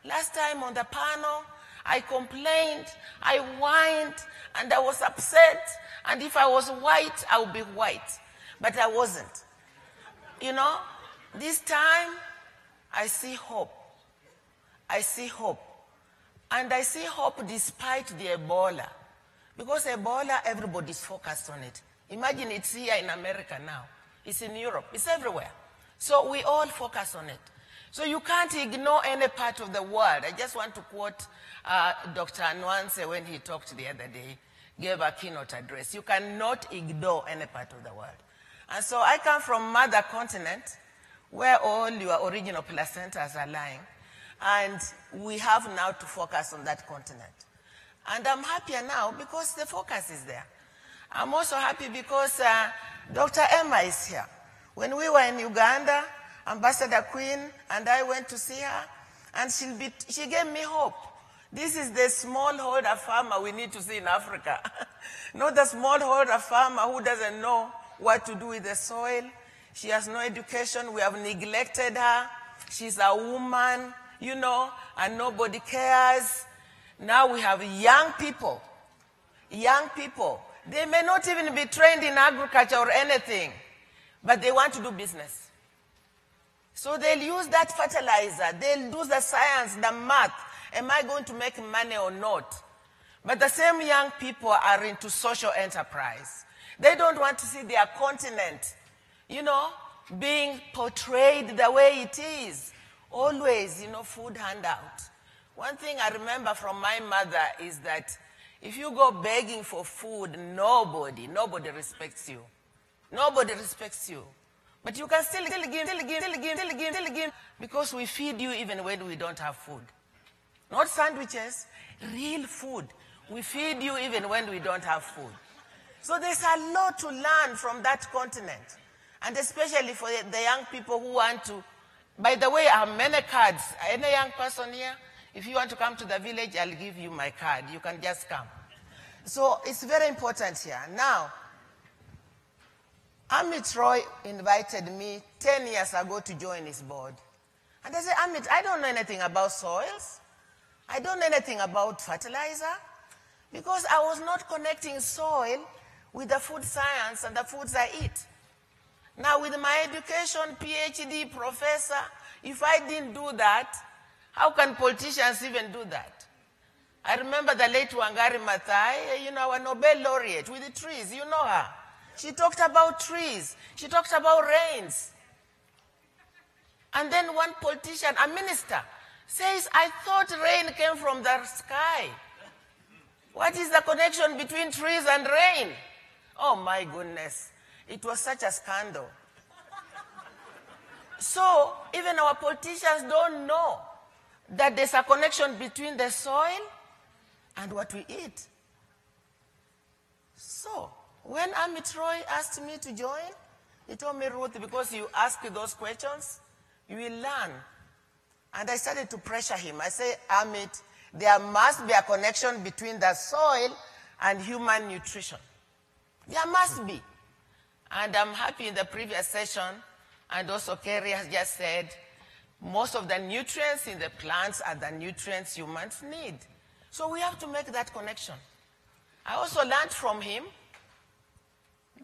Last time on the panel, I complained, I whined, and I was upset. And if I was white, I would be white. But I wasn't. You know, this time, I see hope. I see hope. And I see hope despite the Ebola. Because Ebola, everybody's focused on it. Imagine it's here in America now. It's in Europe. It's everywhere. So we all focus on it. So you can't ignore any part of the world. I just want to quote Dr. Nwanze when he talked the other day, gave a keynote address. You cannot ignore any part of the world. And so I come from Mother Continent, where all your original placentas are lying. And we have now to focus on that continent. And I'm happier now because the focus is there. I'm also happy because Dr. Emma is here. When we were in Uganda, Ambassador Queen and I went to see her, and she gave me hope. This is the smallholder farmer we need to see in Africa. Not the smallholder farmer who doesn't know what to do with the soil. She has no education. We have neglected her. She's a woman, you know, and nobody cares. Now we have young people. Young people. They may not even be trained in agriculture or anything, but they want to do business. So they'll use that fertilizer. They'll do the science, the math. Am I going to make money or not? But the same young people are into social enterprise. They don't want to see their continent, being portrayed the way it is. Always, food handout. One thing I remember from my mother is that if you go begging for food, nobody respects you. Nobody respects you. But you can still give, because we feed you even when we don't have food. Not sandwiches, real food. We feed you even when we don't have food. So there's a lot to learn from that continent. And especially for the young people who want to. By the way, I have many cards. Any young person here, if you want to come to the village, I'll give you my card. You can just come. So it's very important here. Now, Amit Roy invited me 10 years ago to join his board. And I said, Amit, I don't know anything about soils. I don't know anything about fertilizer, because I was not connecting soil with the food science and the foods I eat. Now, with my education, PhD, professor, if I didn't do that, how can politicians even do that? I remember the late Wangari Maathai, our Nobel laureate with the trees, you know her. She talked about trees. She talked about rains. And then one politician, a minister, says, I thought rain came from the sky. What is the connection between trees and rain? Oh my goodness. It was such a scandal. So even our politicians don't know that there's a connection between the soil and what we eat. So when Amit Roy asked me to join, he told me, Ruth, because you ask those questions, you will learn. And I started to pressure him. I said, Amit, there must be a connection between the soil and human nutrition. There must be. And I'm happy in the previous session, and also Kari has just said, most of the nutrients in the plants are the nutrients humans need. So we have to make that connection. I also learned from him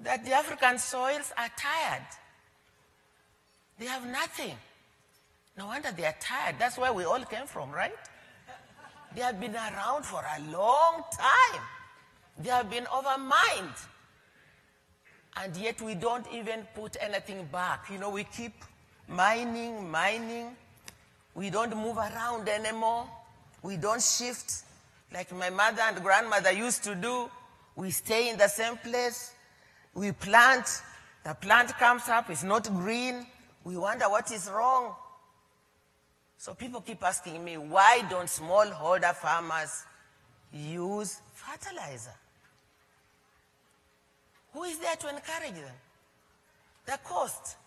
that the African soils are tired. They have nothing. No wonder they are tired. That's where we all came from, right? They have been around for a long time. They have been overmined. And yet we don't even put anything back. We keep mining. We don't move around anymore. We don't shift like my mother and grandmother used to do. We stay in the same place. We plant. The plant comes up. It's not green. We wonder what is wrong. So people keep asking me, why don't smallholder farmers use fertilizer? Who is there to encourage them? The cost.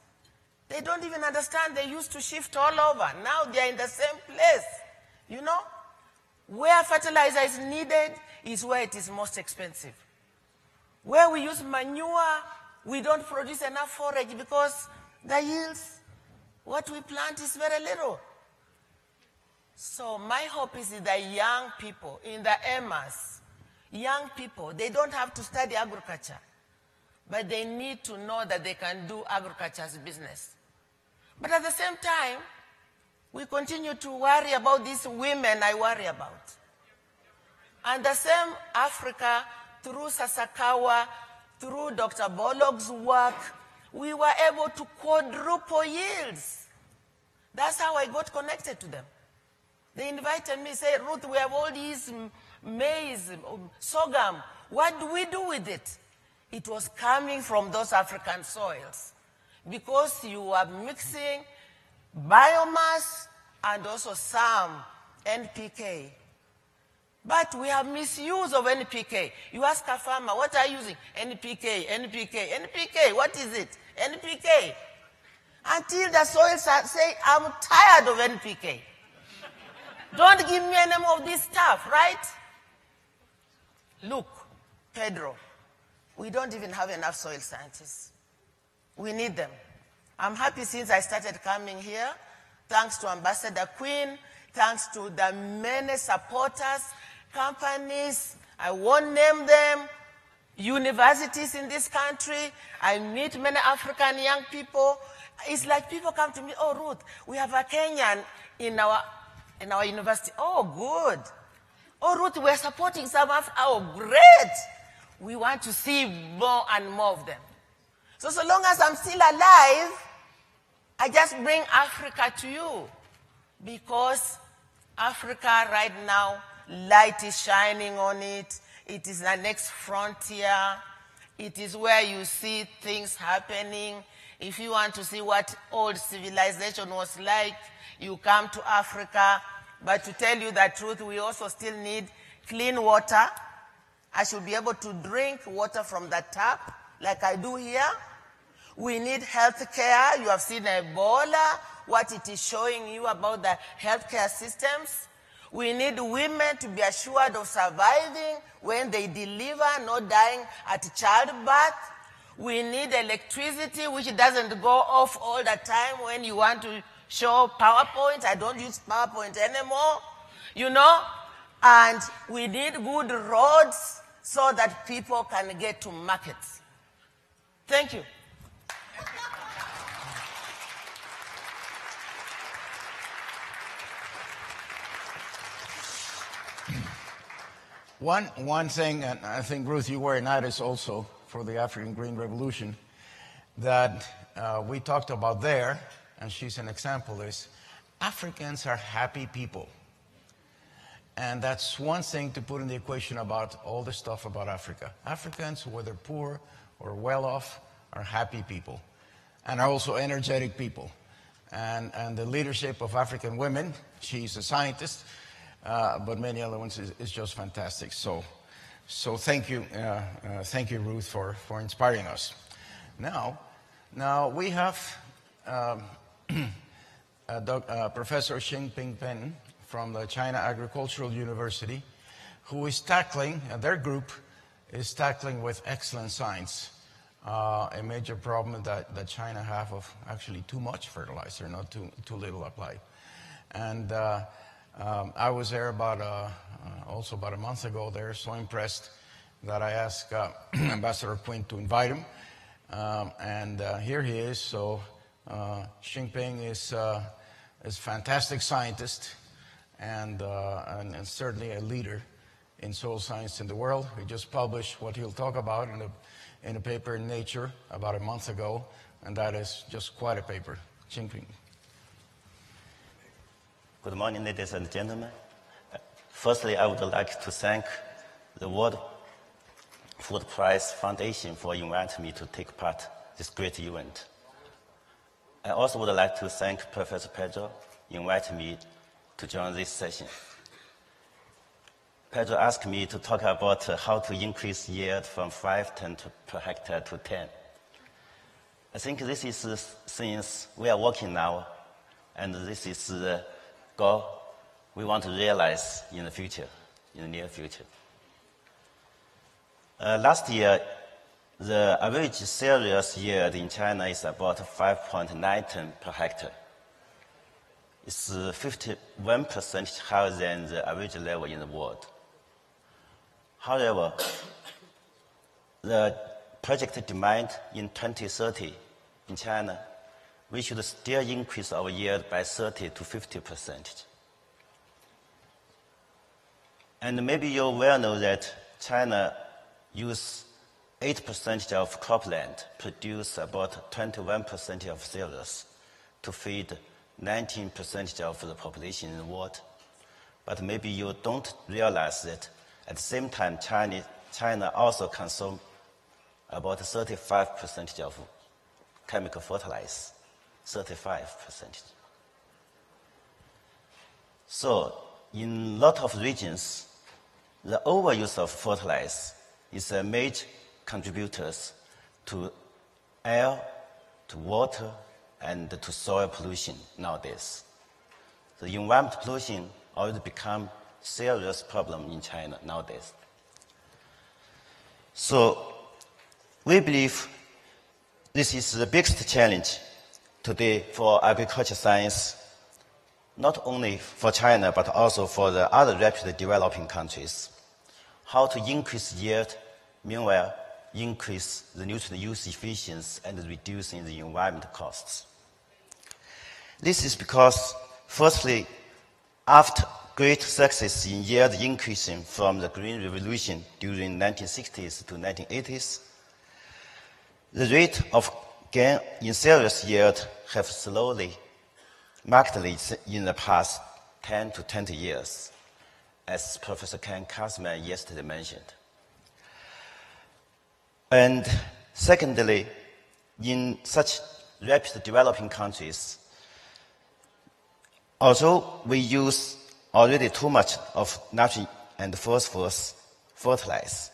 They don't even understand. They used to shift all over. Now they are in the same place. Where fertilizer is needed is where it is most expensive. Where we use manure, we don't produce enough forage because the yields, what we plant is very little. So my hope is that the young people in the EMAs, young people, they don't have to study agriculture, but they need to know that they can do agriculture as business. But at the same time, we continue to worry about these women I worry about. And the same Africa, through Sasakawa, through Dr. Borlaug's work, we were able to quadruple yields. That's how I got connected to them. They invited me, say, Ruth, we have all these maize, sorghum. What do we do with it? It was coming from those African soils because you are mixing biomass and also some NPK. But we have misuse of NPK. You ask a farmer, what are you using? NPK, NPK, NPK. What is it? NPK. Until the soils say, I'm tired of NPK. Don't give me any more of this stuff, right? Look, Pedro, we don't even have enough soil scientists. We need them. I'm happy since I started coming here, thanks to Ambassador Queen, thanks to the many supporters companies, I won't name them, universities in this country. I meet many African young people. It's like people come to me, oh, Ruth, we have a Kenyan in our university. Oh, good. Oh, Ruth, we're supporting some of, oh, great. We want to see more and more of them. So long as I'm still alive, I just bring Africa to you. Because Africa right now, light is shining on it. It is the next frontier. It is where you see things happening. If you want to see what old civilization was like, you come to Africa. But to tell you the truth, we also still need clean water. I should be able to drink water from the tap like I do here. We need health care. You have seen Ebola, what it is showing you about the healthcare systems. We need women to be assured of surviving when they deliver, not dying at childbirth. We need electricity, which doesn't go off all the time when you want to show PowerPoint. I don't use PowerPoint anymore, you know. And we need good roads so that people can get to markets. Thank you. One thing, and I think, Ruth, you were in Addis also for the African Green Revolution, that we talked about there, and she's an example, is Africans are happy people. And that's one thing to put in the equation about all the stuff about Africa. Africans, whether poor or well-off, are happy people and are also energetic people. And the leadership of African women, she's a scientist, but many other ones is just fantastic. So thank you, Ruth, for inspiring us. Now we have Professor Xinping from the China Agricultural University, who is tackling, their group is tackling with excellent science a major problem that China have of actually too much fertilizer, not too little applied. And I was there also about a month ago there, so impressed that I asked Ambassador Quinn to invite him. And here he is. So Xinping is a fantastic scientist and certainly a leader in soil science in the world. He just published what he'll talk about in a paper in Nature about a month ago, and that is just quite a paper. Xinping. Good morning, ladies and gentlemen. Firstly, I would like to thank the World Food Prize Foundation for inviting me to take part in this great event. I also would like to thank Professor Pedro for inviting me to join this session. Pedro asked me to talk about how to increase yield from 5 tons per hectare to 10. I think this is things we are working now, and this is the goal we want to realize in the future, in the near future. Last year, the average cereals yield in China is about 5.9 tons per hectare. It's 51% higher than the average level in the world. However, the projected demand in 2030 in China, we should still increase our yield by 30 to 50%. And maybe you well know that China uses 8% of cropland, produce about 21% of cereals to feed 19% of the population in the world. But maybe you don't realize that at the same time, China also consumes about 35% of chemical fertilizer, 35%. So in a lot of regions, the overuse of fertilizer is a major contributor to air, to water, and to soil pollution nowadays. The environmental pollution already become a serious problem in China nowadays. So we believe this is the biggest challenge today for agriculture science not only for China, but also for the other rapidly developing countries, how to increase yield, meanwhile increase the nutrient use efficiency and reducing the environmental costs. This is because, firstly, after great success in yield increasing from the Green Revolution during 1960s to 1980s, the rate of gain in cereals yield have slowly, markedly in the past 10 to 20 years, as Professor Ken Kassman yesterday mentioned. And secondly, in such rapid developing countries, although we use already too much of nitrogen and phosphorus fertilizer,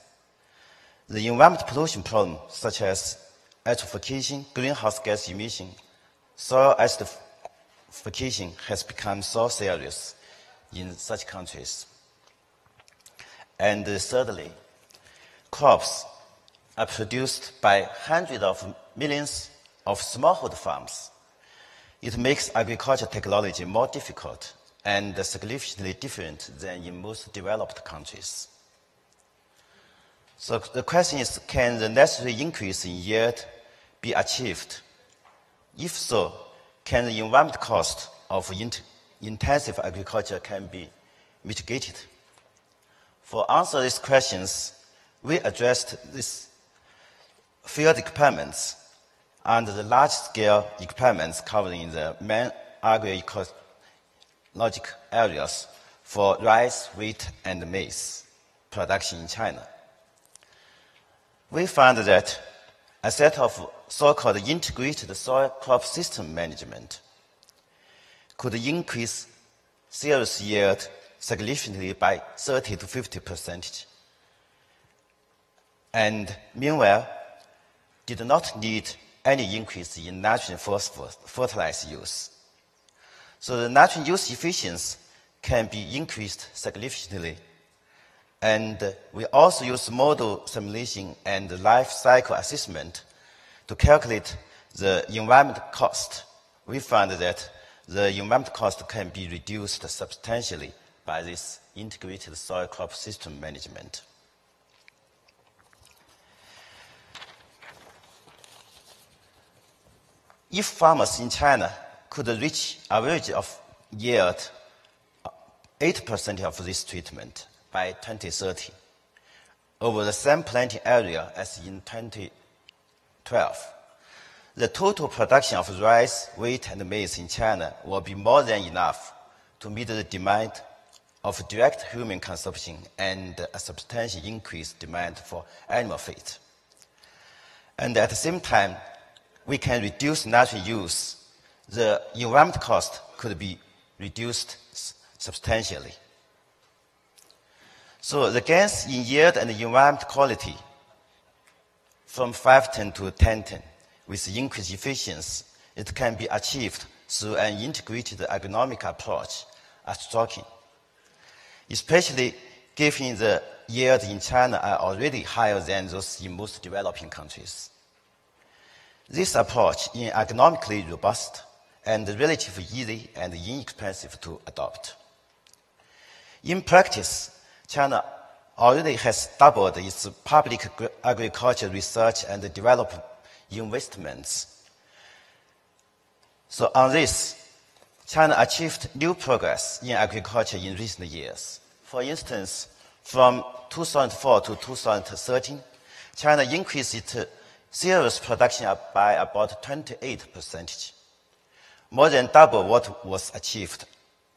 the environmental pollution problem, such as eutrophication, greenhouse gas emission, soil acidification, has become so serious in such countries. And thirdly, crops are produced by hundreds of millions of smallholder farms. It makes agriculture technology more difficult and significantly different than in most developed countries. So the question is, can the necessary increase in yield be achieved? If so, can the environmental cost of intensive agriculture can be mitigated? For answer these questions, we addressed these field experiments and the large-scale experiments covering the main agroecological areas for rice, wheat, and maize production in China. We found that a set of so-called integrated soil crop system management could increase cereals yield significantly by 30 to 50%, and meanwhile did not need any increase in nitrogen phosphorus fertilizer use. So the nitrogen use efficiency can be increased significantly. And we also use model simulation and life cycle assessment to calculate the environmental cost. We found that the environmental cost can be reduced substantially by this integrated soil crop system management. If farmers in China could reach average of yield 8% of this treatment by 2030, over the same planting area as in 2012, the total production of rice, wheat, and maize in China will be more than enough to meet the demand of direct human consumption and a substantial increased demand for animal feed. And at the same time, we can reduce nitrogen use. The environmental cost could be reduced substantially. So the gains in yield and environmental quality from 510 to 1010 with increased efficiency, it can be achieved through an integrated agronomic approach as striking, especially given the yields in China are already higher than those in most developing countries. This approach is economically robust and relatively easy and inexpensive to adopt. In practice, China already has doubled its public agriculture research and development investments. So on this, China achieved new progress in agriculture in recent years. For instance, from 2004 to 2013, China increased its cereals production by about 28%, more than double what was achieved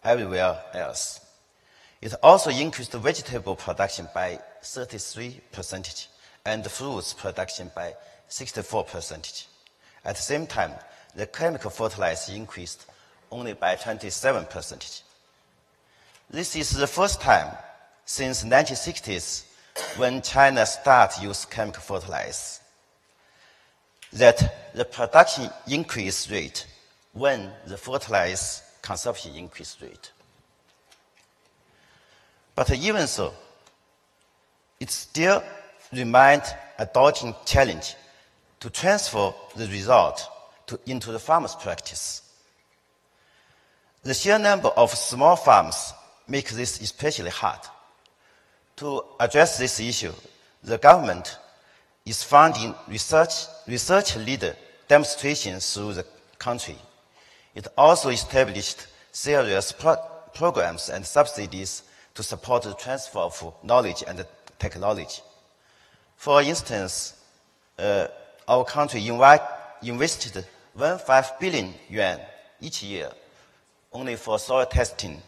everywhere else. It also increased vegetable production by 33% and fruits production by 64%. At the same time, the chemical fertilizer increased only by 27%. This is the first time since the 1960s when China started use chemical fertilizer that the production increase rate when the fertilizer consumption increase rate. But even so, it still remained a daunting challenge to transfer the result into the farmer's practice. The sheer number of small farms makes this especially hard. To address this issue, the government is funding research-led demonstrations through the country. It also established serious programs and subsidies to support the transfer of knowledge and technology. For instance, our country invested 15 billion yuan each year only for soil testing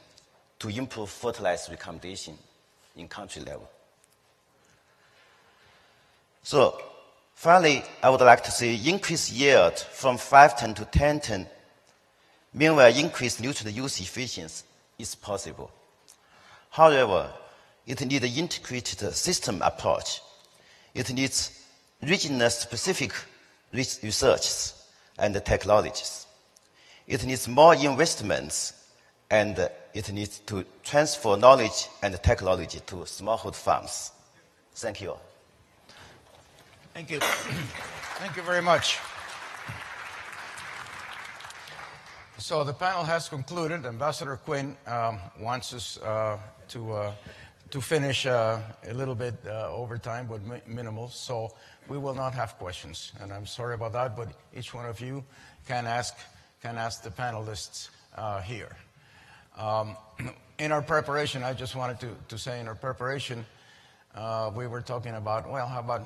to improve fertilizer recommendation in country level. So, finally, I would like to say increase yield from 5 ton to 10 ton. Meanwhile, increase nutrient use efficiency is possible. However, it needs an integrated system approach. It needs regional-specific research and technologies. It needs more investments, and it needs to transfer knowledge and technology to smallholder farms. Thank you. Thank you. Thank you very much. So the panel has concluded. Ambassador Quinn wants us to finish a little bit over time, but minimal. So we will not have questions, and I'm sorry about that. But each one of you can ask the panelists here. In our preparation, I just wanted to say in our preparation, we were talking about, well, how about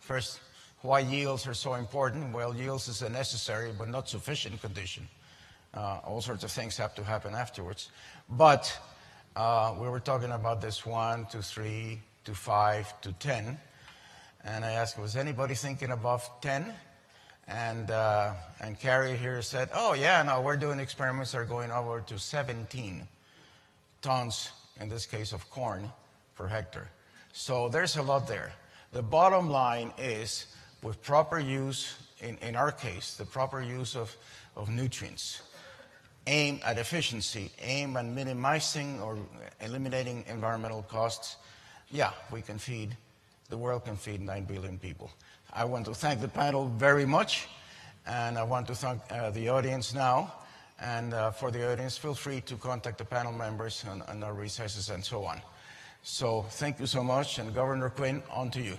first, why yields are so important? Well, yields is a necessary but not sufficient condition. All sorts of things have to happen afterwards. But we were talking about this 1 to 3 to 5 to 10. And I asked, was anybody thinking above 10? And Kari here said, oh, yeah, no, we're doing experiments that are going over to 17 tons, in this case of corn, per hectare. So there's a lot there. The bottom line is, with proper use, in our case, the proper use of nutrients, aim at efficiency, aim at minimizing or eliminating environmental costs, yeah, we can feed, the world can feed 9 billion people. I want to thank the panel very much, and I want to thank the audience now. And for the audience, feel free to contact the panel members on our recesses and so on. So thank you so much, and Governor Quinn, on to you.